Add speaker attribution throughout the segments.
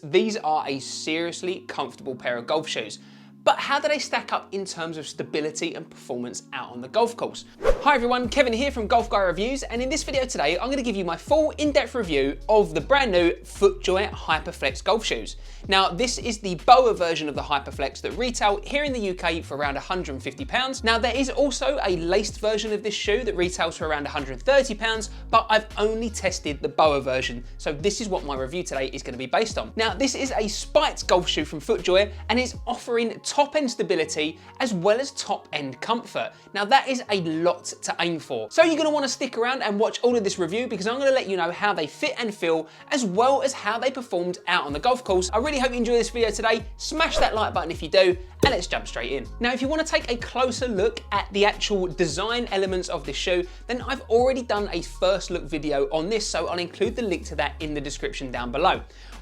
Speaker 1: These are a seriously comfortable pair of golf shoes. But how do they stack up in terms of stability and performance out on the golf course? Hi everyone, Kevin here from Golf Guy Reviews, and in this video today I'm going to give you my full in-depth review of the brand new Footjoy Hyperflex golf shoes. Now this is the BOA version of the Hyperflex that retail here in the UK for around £150. Now there is also a laced version of this shoe that retails for around £130, but I've only tested the BOA version, so this is what my review today is going to be based on. Now this is a spiked golf shoe from Footjoy and it's offering top-end stability as well as top-end comfort. Now that is a lot to aim for. So you're going to want to stick around and watch all of this review because I'm going to let you know how they fit and feel as well as how they performed out on the golf course. I really hope you enjoy this video today. Smash that like button if you do, and let's jump straight in. Now if you want to take a closer look at the actual design elements of this shoe, then I've already done a first look video on this, so I'll include the link to that in the description down below.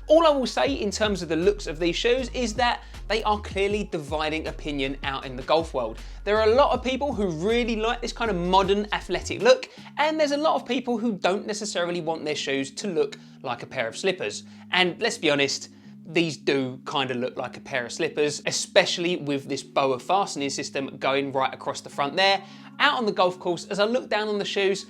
Speaker 1: All I will say in terms of the looks of these shoes is that they are clearly dividing opinion out in the golf world. There are a lot of people who really like this kind of modern athletic look, and there's a lot of people who don't necessarily want their shoes to look like a pair of slippers. And let's be honest, these do kind of look like a pair of slippers, especially with this BOA fastening system going right across the front there. Out on the golf course, as I look down on the shoes,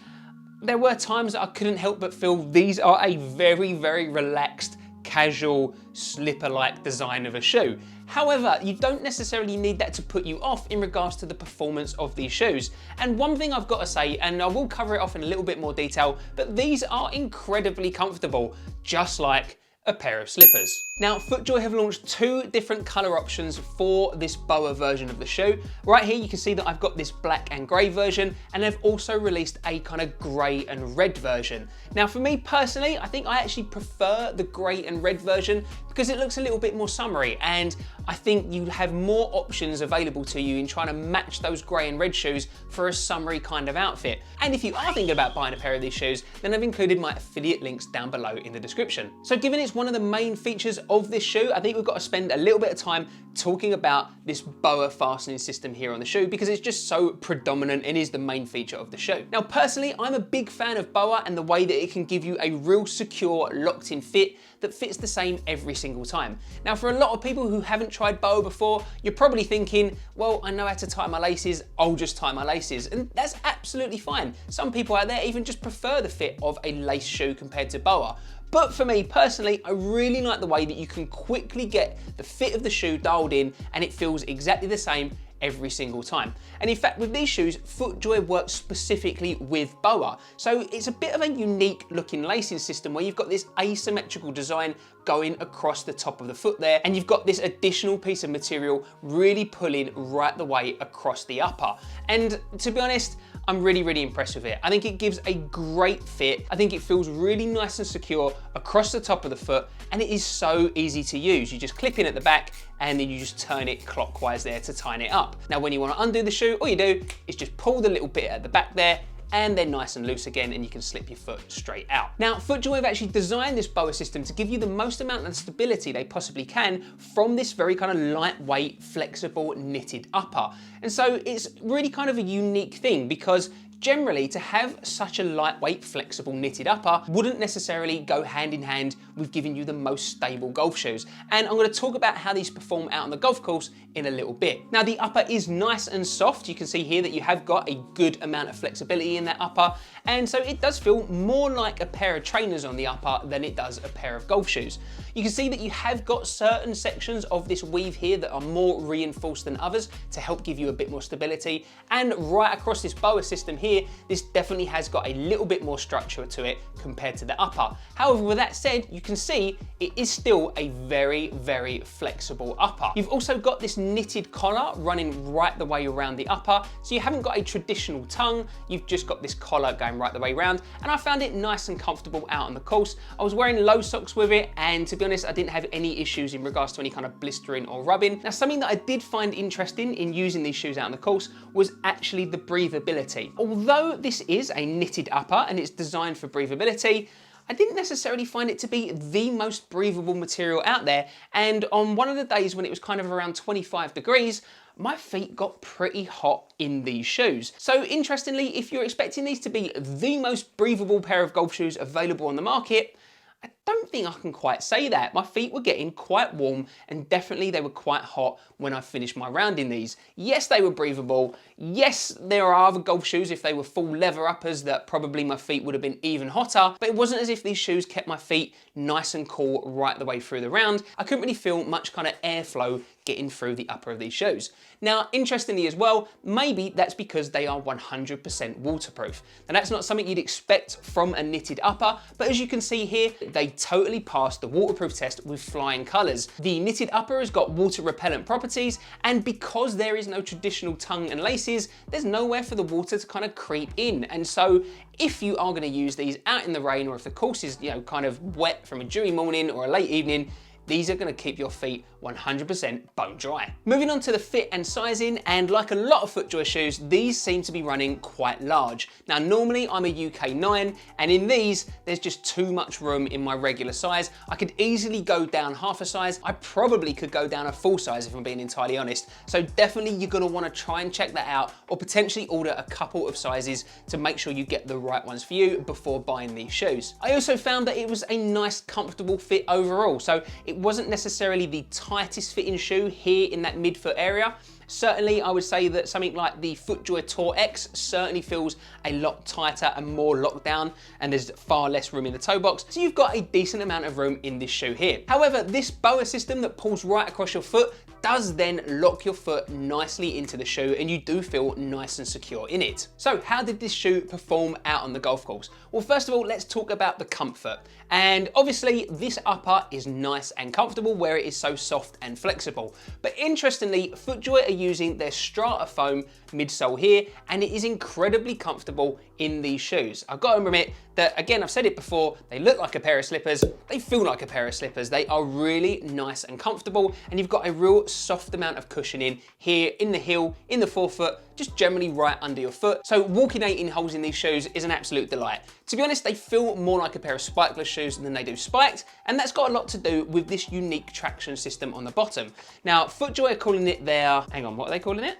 Speaker 1: there were times that I couldn't help but feel these are a very, very relaxed, casual, slipper-like design of a shoe. However, you don't necessarily need that to put you off in regards to the performance of these shoes. And one thing I've got to say, and I will cover it off in a little bit more detail, but these are incredibly comfortable, just like a pair of slippers. Now, Footjoy have launched two different color options for this BOA version of the shoe. Right here, you can see that I've got this black and gray version, and they've also released a kind of gray and red version. Now, for me personally, I think I actually prefer the gray and red version because it looks a little bit more summery, and I think you have more options available to you in trying to match those gray and red shoes for a summery kind of outfit. And if you are thinking about buying a pair of these shoes, then I've included my affiliate links down below in the description. So given it's one of the main features of this shoe, I think we've got to spend a little bit of time talking about this BOA fastening system here on the shoe because it's just so predominant and is the main feature of the shoe. Now personally, I'm a big fan of BOA and the way that it can give you a real secure locked in fit that fits the same every single time. Now for a lot of people who haven't tried BOA before, you're probably thinking, well, I know how to tie my laces, I'll just tie my laces. And that's absolutely fine. Some people out there even just prefer the fit of a lace shoe compared to BOA. But for me personally, I really like the way that you can quickly get the fit of the shoe dialed in and it feels exactly the same every single time. And in fact, with these shoes, Footjoy works specifically with BOA. So it's a bit of a unique looking lacing system where you've got this asymmetrical design going across the top of the foot there, and you've got this additional piece of material really pulling right the way across the upper. And to be honest, I'm really, really impressed with it. I think it gives a great fit. I think it feels really nice and secure across the top of the foot, and it is so easy to use. You just clip in at the back and then you just turn it clockwise there to tighten it up. Now, when you want to undo the shoe, all you do is just pull the little bit at the back there, and they're nice and loose again, and you can slip your foot straight out. Now, Footjoy have actually designed this BOA system to give you the most amount of stability they possibly can from this very kind of lightweight, flexible, knitted upper. And so it's really kind of a unique thing because generally, to have such a lightweight, flexible knitted upper wouldn't necessarily go hand in hand with giving you the most stable golf shoes. And I'm going to talk about how these perform out on the golf course in a little bit. Now, the upper is nice and soft. You can see here that you have got a good amount of flexibility in that upper. And so it does feel more like a pair of trainers on the upper than it does a pair of golf shoes. You can see that you have got certain sections of this weave here that are more reinforced than others to help give you a bit more stability. And right across this BOA system here, this definitely has got a little bit more structure to it compared to the upper. However, with that said, you can see it is still a very, very flexible upper. You've also got this knitted collar running right the way around the upper, so you haven't got a traditional tongue, you've just got this collar going right the way around, and I found it nice and comfortable out on the course. I was wearing low socks with it, and to be honest, I didn't have any issues in regards to any kind of blistering or rubbing. Now, something that I did find interesting in using these shoes out on the course was actually the breathability. Although this is a knitted upper and it's designed for breathability, I didn't necessarily find it to be the most breathable material out there. And on one of the days when it was kind of around 25 degrees, my feet got pretty hot in these shoes. So interestingly, if you're expecting these to be the most breathable pair of golf shoes available on the market, I don't think I can quite say that. My feet were getting quite warm and definitely they were quite hot when I finished my round in these. Yes, they were breathable. Yes, there are other golf shoes, if they were full leather uppers, that probably my feet would have been even hotter, but it wasn't as if these shoes kept my feet nice and cool right the way through the round. I couldn't really feel much kind of airflow getting through the upper of these shoes. Now, interestingly as well, maybe that's because they are 100% waterproof. Now that's not something you'd expect from a knitted upper, but as you can see here, they totally passed the waterproof test with flying colours. The knitted upper has got water repellent properties, and because there is no traditional tongue and laces, there's nowhere for the water to kind of creep in. And so if you are going to use these out in the rain, or if the course is, kind of wet from a dewy morning or a late evening, these are going to keep your feet 100% bone dry. Moving on to the fit and sizing, and like a lot of Footjoy shoes, these seem to be running quite large. Now normally I'm a UK 9, and in these there's just too much room in my regular size. I could easily go down half a size. I probably could go down a full size if I'm being entirely honest. So definitely you're going to want to try and check that out, or potentially order a couple of sizes to make sure you get the right ones for you before buying these shoes. I also found that it was a nice comfortable fit overall, so it wasn't necessarily the tightest fitting shoe here in that midfoot area. Certainly, I would say that something like the Footjoy Tour X certainly feels a lot tighter and more locked down, and there's far less room in the toe box, so you've got a decent amount of room in this shoe here. However, this BOA system that pulls right across your foot does then lock your foot nicely into the shoe, and you do feel nice and secure in it. So how did this shoe perform out on the golf course? Well, first of all, let's talk about the comfort. And obviously this upper is nice and comfortable where it is so soft and flexible. But interestingly, Footjoy are using their strata foam midsole here, and it is incredibly comfortable in these shoes. I've got to admit that, again, I've said it before, they look like a pair of slippers, they feel like a pair of slippers. They are really nice and comfortable, and you've got a real soft amount of cushioning here in the heel, in the forefoot, just generally right under your foot. So walking 18 holes in these shoes is an absolute delight. To be honest, they feel more like a pair of spikeless shoes than they do spiked, and that's got a lot to do with this unique traction system on the bottom. Now, Footjoy are calling it their, hang on, what are they calling it?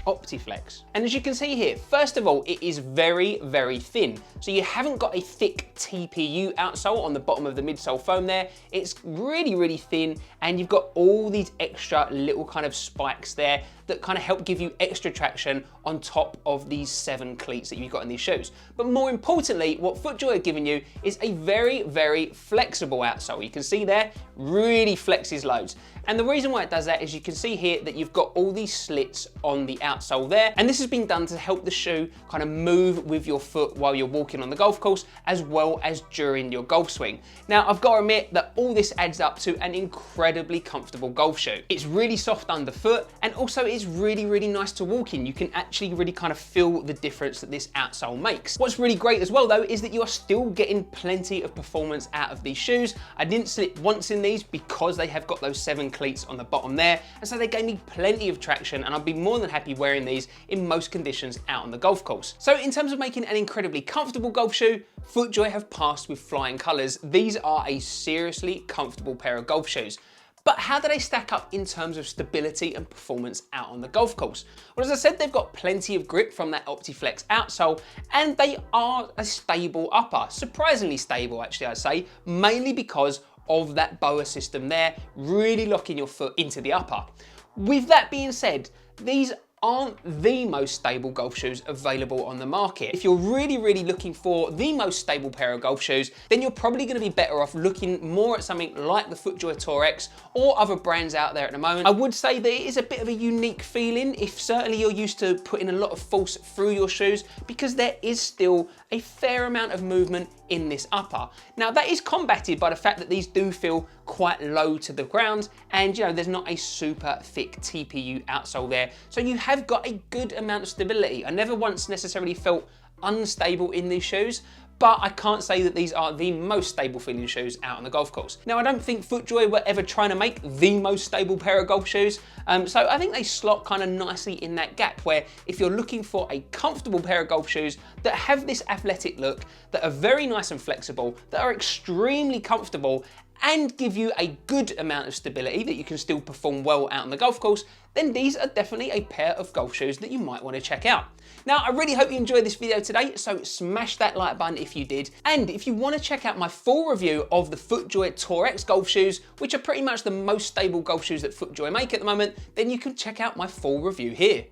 Speaker 1: OptiFlex. And as you can see here, first of all, it is very, very thin. So you haven't got a thick TPU outsole on the bottom of the midsole foam there. It's really, really thin, and you've got all these extra little kind of spikes there that kind of help give you extra traction on top of these 7 cleats that you've got in these shoes. But more importantly, what Footjoy are giving you is a very, very flexible outsole. You can see there, really flexes loads. And the reason why it does that is you can see here that you've got all these slits on the outsole there, and this has been done to help the shoe kind of move with your foot while you're walking on the golf course, as well as during your golf swing. Now, I've got to admit that all this adds up to an incredibly comfortable golf shoe. It's really soft underfoot, and also it's really, really nice to walk in. You can actually really kind of feel the difference that this outsole makes. What's really great as well though is that you are still getting plenty of performance out of these shoes. I didn't slip once in these because they have got those 7 cleats on the bottom there, and so they gave me plenty of traction, and I'd be more than happy wearing these in most conditions out on the golf course. So in terms of making an incredibly comfortable golf shoe, Footjoy have passed with flying colours. These are a seriously comfortable pair of golf shoes. But how do they stack up in terms of stability and performance out on the golf course? Well, as I said, they've got plenty of grip from that OptiFlex outsole, and they are a stable upper. Surprisingly stable, actually, I'd say, mainly because of that BOA system there, really locking your foot into the upper. With that being said, these aren't the most stable golf shoes available on the market. If you're really, really looking for the most stable pair of golf shoes, then you're probably going to be better off looking more at something like the Footjoy Tour X or other brands out there at the moment. I would say that it is a bit of a unique feeling if certainly you're used to putting a lot of force through your shoes, because there is still a fair amount of movement in this upper. Now that is combated by the fact that these do feel quite low to the ground, and there's not a super thick TPU outsole there, so you have got a good amount of stability. I never once necessarily felt unstable in these shoes, but I can't say that these are the most stable feeling shoes out on the golf course. Now, I don't think Footjoy were ever trying to make the most stable pair of golf shoes, so I think they slot kind of nicely in that gap where if you're looking for a comfortable pair of golf shoes that have this athletic look, that are very nice and flexible, that are extremely comfortable, and give you a good amount of stability that you can still perform well out on the golf course, then these are definitely a pair of golf shoes that you might want to check out. Now, I really hope you enjoyed this video today, so smash that like button if you did. And if you want to check out my full review of the Footjoy Tour X golf shoes, which are pretty much the most stable golf shoes that Footjoy make at the moment, then you can check out my full review here.